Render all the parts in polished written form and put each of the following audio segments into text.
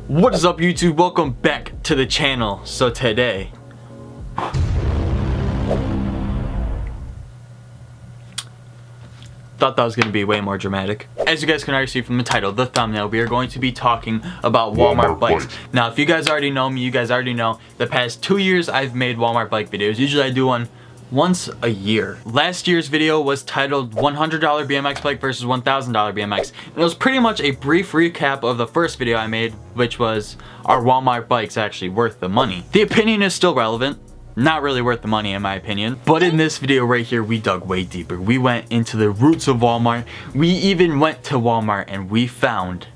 What is up, YouTube? Welcome back to the channel. So today thought that was going to be way more dramatic. As you guys can already see from the title, the thumbnail, we are going to be talking about Walmart bikes. Now, if you guys already know me, you guys already know the past 2 years I've made Walmart bike videos. Usually I do one once a year. Last year's video was titled $100 BMX bike versus $1,000 BMX. And it was pretty much a brief recap of the first video I made, which was, are Walmart bikes actually worth the money? The opinion is still relevant. Not really worth the money in my opinion. But in this video right here, we dug way deeper. We went into the roots of Walmart. We even went to Walmart and we found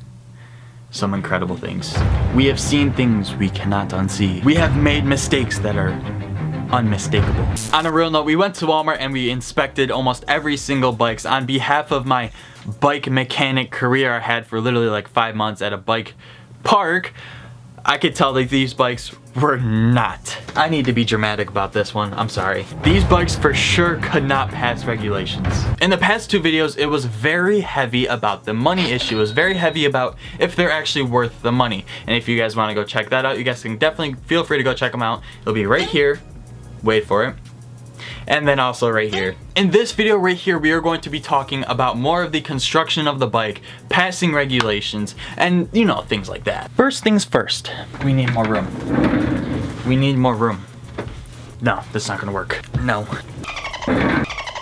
some incredible things. We have seen things we cannot unsee. We have made mistakes that are unmistakable. On a real note, we went to Walmart and we inspected almost every single bikes on behalf of my bike mechanic career I had for literally like 5 months at a bike park. I could tell that these bikes were not. I need to be dramatic about this one, I'm sorry. These bikes for sure could not pass regulations. In the past 2 videos, it was very heavy about the money issue. It was very heavy about if they're actually worth the money. And if you guys want to go check that out, you guys can definitely feel free to go check them out. It'll be right here. Wait for it. And then also right here. In this video right here, we are going to be talking about more of the construction of the bike, passing regulations, and you know, things like that. First things first, we need more room. We need more room. No, that's not gonna work. No.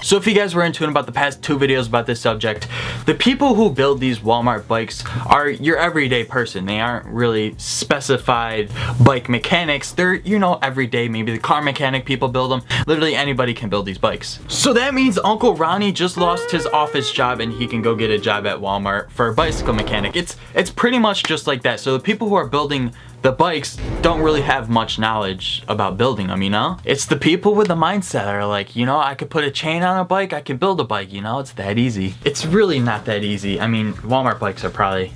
So if you guys were into it about the past 2 videos about this subject, the people who build these Walmart bikes are your everyday person. They aren't really specified bike mechanics. They're, you know, everyday. Maybe the car mechanic people build them. Literally anybody can build these bikes. So that means Uncle Ronnie just lost his office job and he can go get a job at Walmart for a bicycle mechanic. It's pretty much just like that. So the people who are building the bikes don't really have much knowledge about building them, you know? It's the people with the mindset that are like, you know, I could put a chain on a bike, I can build a bike, you know? It's that easy. It's really not that easy. I mean, Walmart bikes are probably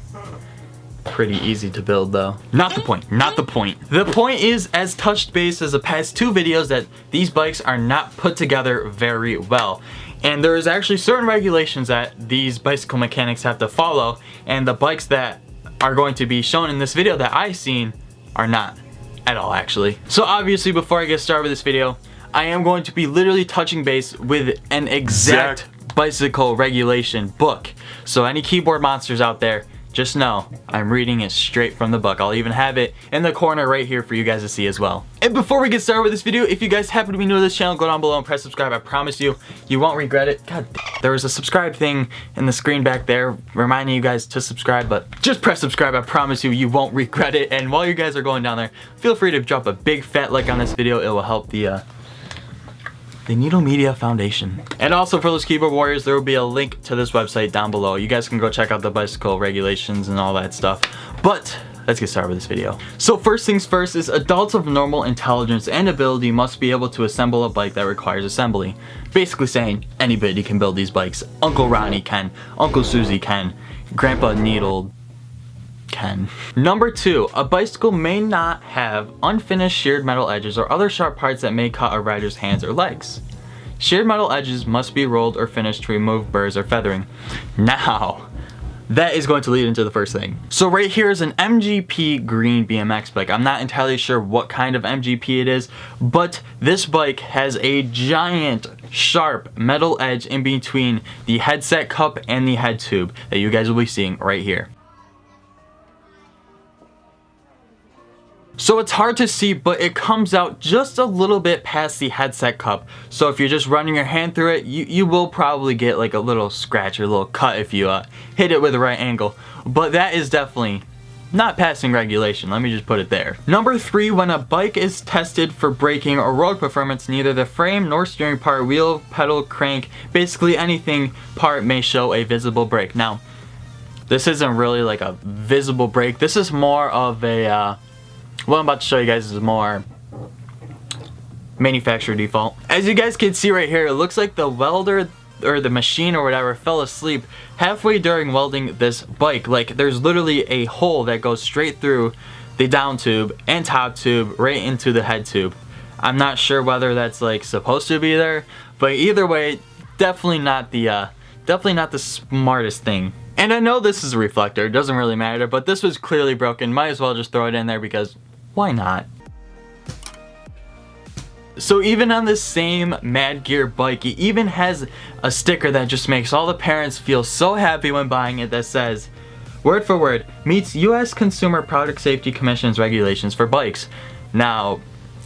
pretty easy to build though. Not the point, not the point. The point is, as touched base as the past 2 videos, that these bikes are not put together very well. And there is actually certain regulations that these bicycle mechanics have to follow, and the bikes that are going to be shown in this video that I've seen are not at all actually. So obviously, before I get started with this video, I am going to be literally touching base with an exact bicycle regulation book. So any keyboard monsters out there, just know I'm reading it straight from the book. I'll even have it in the corner right here for you guys to see as well. And before we get started with this video, if you guys happen to be new to this channel, go down below and press subscribe. I promise you, you won't regret it. God damn. There was a subscribe thing in the screen back there reminding you guys to subscribe, but just press subscribe. I promise you, you won't regret it. And while you guys are going down there, feel free to drop a big fat like on this video. It will help the Needle Media Foundation. And also for those keyboard warriors, there will be a link to this website down below. You guys can go check out the bicycle regulations and all that stuff. But let's get started with this video. So first things first is adults of normal intelligence and ability must be able to assemble a bike that requires assembly. Basically saying anybody can build these bikes. Uncle Ronnie can, Uncle Susie can, Grandpa Needle can. Number 2, a bicycle may not have unfinished sheared metal edges or other sharp parts that may cut a rider's hands or legs. Sheared metal edges must be rolled or finished to remove burrs or feathering. Now, that is going to lead into the first thing. So right here is an MGP green BMX bike. I'm not entirely sure what kind of MGP it is, but this bike has a giant sharp metal edge in between the headset cup and the head tube that you guys will be seeing right here. So it's hard to see, but it comes out just a little bit past the headset cup. So if you're just running your hand through it, you will probably get like a little scratch or a little cut if you hit it with the right angle. But that is definitely not passing regulation, let me just put it there. Number 3, when a bike is tested for braking or road performance, neither the frame nor steering part, wheel, pedal, crank, basically anything part may show a visible brake. Now, this isn't really like a visible brake. This is more of a what I'm about to show you guys is more manufacturer default. As you guys can see right here, it looks like the welder or the machine or whatever fell asleep halfway during welding this bike. Like there's literally a hole that goes straight through the down tube and top tube right into the head tube. I'm not sure whether that's like supposed to be there, but either way, definitely not the smartest thing. And I know this is a reflector, it doesn't really matter, but this was clearly broken. Might as well just throw it in there because why not? So even on this same Mad Gear bike, it even has a sticker that just makes all the parents feel so happy when buying it that says, word for word, meets US Consumer Product Safety Commission's regulations for bikes. Now,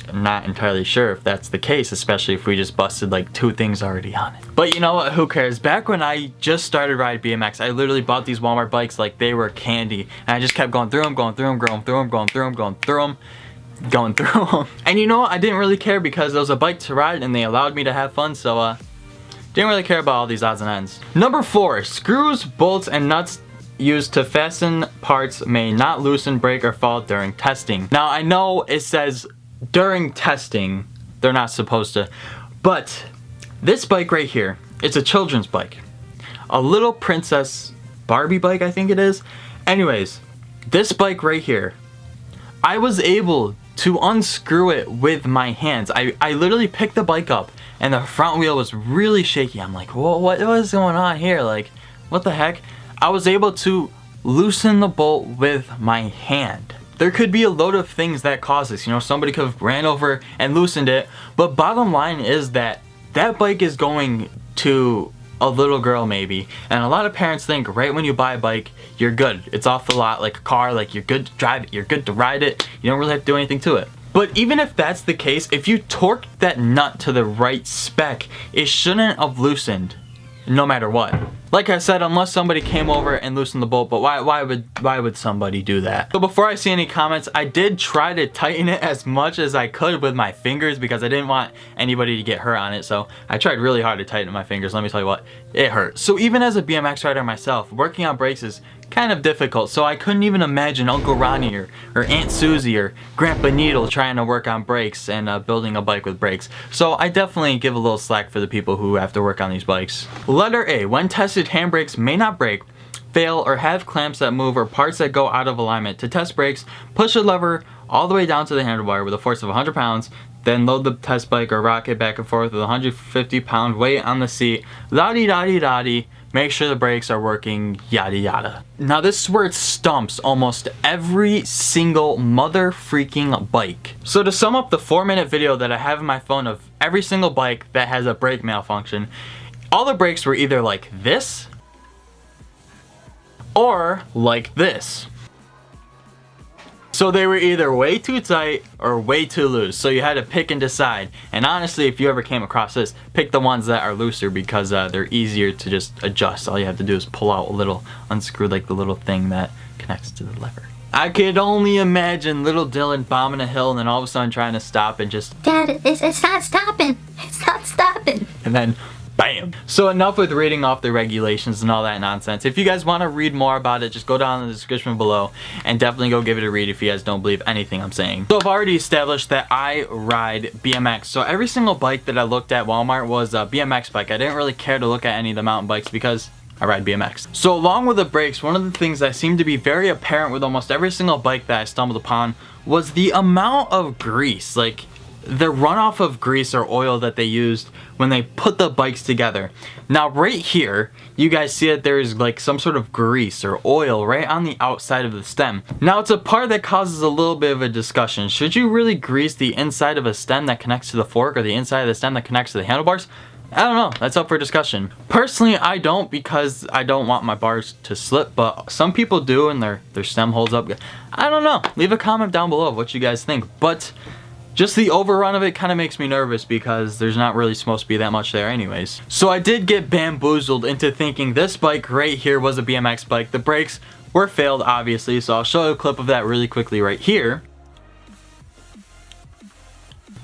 I'm not entirely sure if that's the case, especially if we just busted like 2 things already on it. But you know what, who cares? Back when I just started riding BMX, I literally bought these Walmart bikes like they were candy. And I just kept going through them, going through them, going through them, going through them, going through them. Going through them. And you know what, I didn't really care because it was a bike to ride and they allowed me to have fun, so didn't really care about all these odds and ends. Number 4, screws, bolts, and nuts used to fasten parts may not loosen, break, or fall during testing. Now I know it says during testing they're not supposed to, but this bike right here, it's a children's bike. A little princess Barbie bike, I think it is. Anyways, this bike right here, I was able to unscrew it with my hands. I literally picked the bike up and the front wheel was really shaky. I'm like, whoa, what is going on here? Like, what the heck? I was able to loosen the bolt with my hand. There could be a load of things that cause this. You know, somebody could have ran over and loosened it. But bottom line is that that bike is going to a little girl maybe. And a lot of parents think right when you buy a bike, you're good. It's off the lot like a car, like you're good to drive it, you're good to ride it. You don't really have to do anything to it. But even if that's the case, if you torque that nut to the right spec, it shouldn't have loosened no matter what. Like I said, unless somebody came over and loosened the bolt, but why would somebody do that? So before I see any comments, I did try to tighten it as much as I could with my fingers because I didn't want anybody to get hurt on it. So I tried really hard to tighten my fingers. Let me tell you what, it hurt. So even as a BMX rider myself, working on brakes is kind of difficult. So I couldn't even imagine Uncle Ronnie or Aunt Susie or Grandpa Needle trying to work on brakes and building a bike with brakes. So I definitely give a little slack for the people who have to work on these bikes. Letter A, when tested, handbrakes may not break, fail, or have clamps that move or parts that go out of alignment. To test brakes, push a lever all the way down to the handlebar with a force of 100 pounds, then load the test bike or rocket back and forth with a 150-pound weight on the seat. La-di-da-di-da-di. Make sure the brakes are working, yada yada. Now this is where it stumps almost every single mother freaking bike. So to sum up the 4-minute video that I have in my phone of every single bike that has a brake malfunction, all the brakes were either like this or like this. So they were either way too tight or way too loose. So you had to pick and decide. And honestly, if you ever came across this, pick the ones that are looser because they're easier to just adjust. All you have to do is pull out a little, unscrew like the little thing that connects to the lever. I could only imagine little Dylan bombing a hill and then all of a sudden trying to stop and just, Dad, it's not stopping. It's not stopping. and then bam. So enough with reading off the regulations and all that nonsense. If you guys want to read more about it, just go down in the description below and definitely go give it a read if you guys don't believe anything I'm saying. So I've already established that I ride BMX. So every single bike that I looked at Walmart was a BMX bike. I didn't really care to look at any of the mountain bikes because I ride BMX. So along with the brakes, one of the things that seemed to be very apparent with almost every single bike that I stumbled upon was the amount of grease. Like the runoff of grease or oil that they used when they put the bikes together. Now right here, you guys see that there's like some sort of grease or oil right on the outside of the stem. Now it's a part that causes a little bit of a discussion. Should you really grease the inside of a stem that connects to the fork or the inside of the stem that connects to the handlebars? I don't know, that's up for discussion. Personally, I don't because I don't want my bars to slip, but some people do and their stem holds up. I don't know, leave a comment down below of what you guys think, but just the overrun of it kind of makes me nervous because there's not really supposed to be that much there anyways. So I did get bamboozled into thinking this bike right here was a BMX bike. The brakes were failed obviously, so I'll show you a clip of that really quickly right here.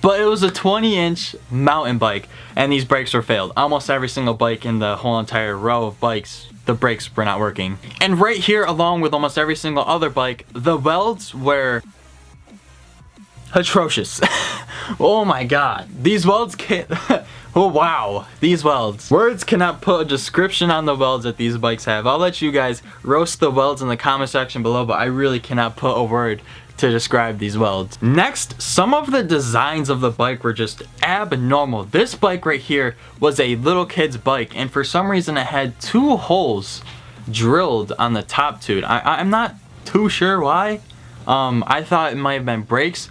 But it was a 20-inch mountain bike and these brakes were failed. Almost every single bike in the whole entire row of bikes, the brakes were not working. And right here, along with almost every single other bike, the welds were atrocious. Oh my god. These welds can't oh wow. These welds. Words cannot put a description on the welds that these bikes have. I'll let you guys roast the welds in the comment section below, but I really cannot put a word to describe these welds. Next, some of the designs of the bike were just abnormal. This bike right here was a little kid's bike and for some reason it had 2 holes drilled on the top tube. I'm not too sure why. I thought it might have been brakes,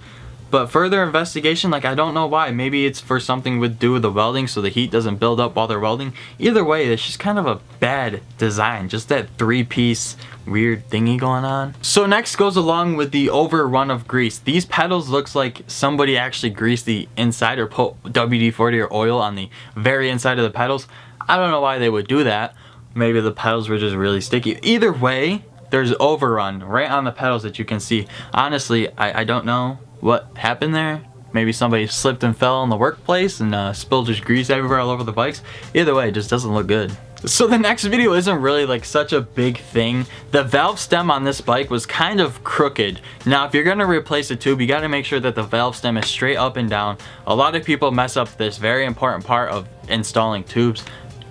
but further investigation, like, I don't know why. Maybe it's for something to do with the welding so the heat doesn't build up while they're welding. Either way, it's just kind of a bad design. Just that 3-piece weird thingy going on. So next goes along with the overrun of grease. These pedals looks like somebody actually greased the inside or put WD-40 or oil on the very inside of the pedals. I don't know why they would do that. Maybe the pedals were just really sticky. Either way, there's overrun right on the pedals that you can see. Honestly, I don't know what happened there. Maybe somebody slipped and fell in the workplace and spilled just grease everywhere all over the bikes. Either way, it just doesn't look good. So the next video isn't really like such a big thing. The valve stem on this bike was kind of crooked. Now if you're gonna replace a tube, you gotta make sure that the valve stem is straight up and down. A lot of people mess up this very important part of installing tubes.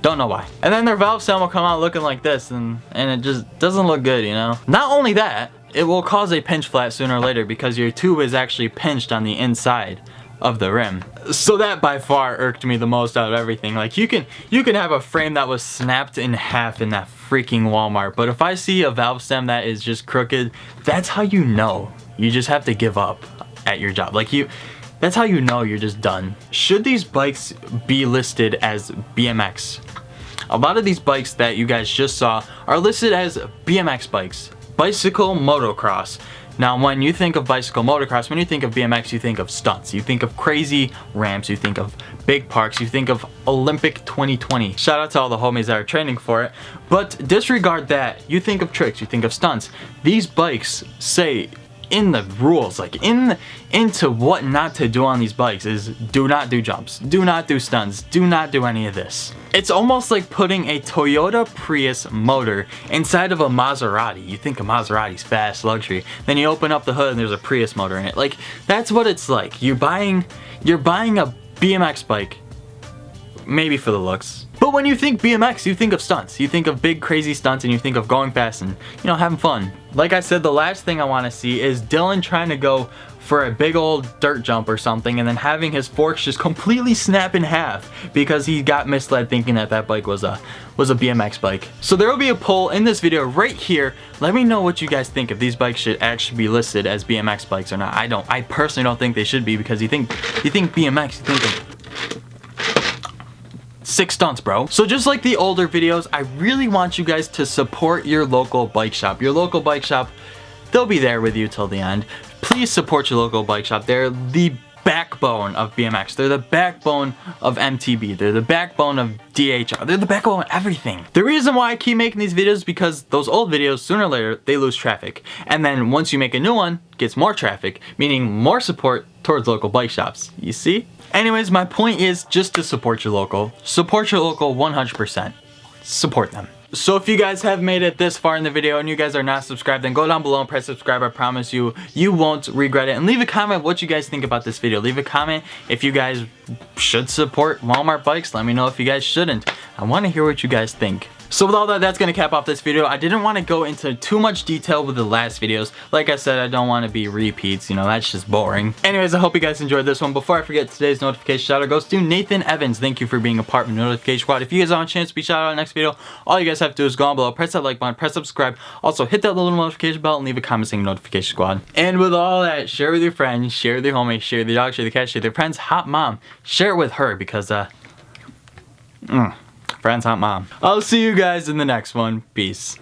Don't know why. And then their valve stem will come out looking like this, and it just doesn't look good, you know? Not only that, it will cause a pinch flat sooner or later because your tube is actually pinched on the inside of the rim. So that by far irked me the most out of everything. Like, you can have a frame that was snapped in half in that freaking Walmart, but if I see a valve stem that is just crooked, that's how you know you just have to give up at your job. Like, that's how you know you're just done. Should these bikes be listed as BMX? A lot of these bikes that you guys just saw are listed as BMX bikes. Bicycle motocross. Now when you think of bicycle motocross, when you think of BMX, you think of stunts. You think of crazy ramps, you think of big parks, you think of Olympic 2020. Shout out to all the homies that are training for it. But disregard that. You think of tricks, you think of stunts. These bikes say in the rules, like into what not to do on these bikes is do not do jumps, do not do stunts, do not do any of this. It's almost like putting a Toyota Prius motor inside of a Maserati. You think a Maserati's fast, luxury, then you open up the hood and there's a Prius motor in it. Like, that's what it's like. You're buying a BMX bike, maybe for the looks. But when you think BMX, you think of stunts. You think of big crazy stunts and you think of going fast and, you know, having fun. Like I said, the last thing I want to see is Dylan trying to go for a big old dirt jump or something and then having his forks just completely snap in half because he got misled thinking that that bike was a BMX bike. So there will be a poll in this video right here. Let me know what you guys think, if these bikes should actually be listed as BMX bikes or not. I personally don't think they should be, because you think BMX, you think of 6 stunts, bro. So just like the older videos, I really want you guys to support your local bike shop. Your local bike shop, they'll be there with you till the end. Please support your local bike shop. They're the backbone of BMX. They're the backbone of MTB. They're the backbone of DHR. They're the backbone of everything. The reason why I keep making these videos is because those old videos, sooner or later, they lose traffic. And then once you make a new one, it gets more traffic, meaning more support towards local bike shops. You see? Anyways, my point is just to support your local. Support your local 100%. Support them. So if you guys have made it this far in the video and you guys are not subscribed, then go down below and press subscribe. I promise you, you won't regret it. And leave a comment what you guys think about this video. Leave a comment if you guys should support Walmart bikes. Let me know if you guys shouldn't. I want to hear what you guys think. So with all that, that's going to cap off this video. I didn't want to go into too much detail with the last videos. Like I said, I don't want to be repeats, you know, that's just boring. Anyways, I hope you guys enjoyed this one. Before I forget, today's notification shout out goes to Nathan Evans. Thank you for being a part of the notification squad. If you guys want a chance to be shouted out in the next video, all you guys have to do is go down below, press that like button, press subscribe. Also, hit that little notification bell and leave a comment saying notification squad. And with all that, share with your friends, share with your homies, share with your dog, share with the cat, share with your friends' hot mom. Share it with her because, friends, hot mom. I'll see you guys in the next one. Peace.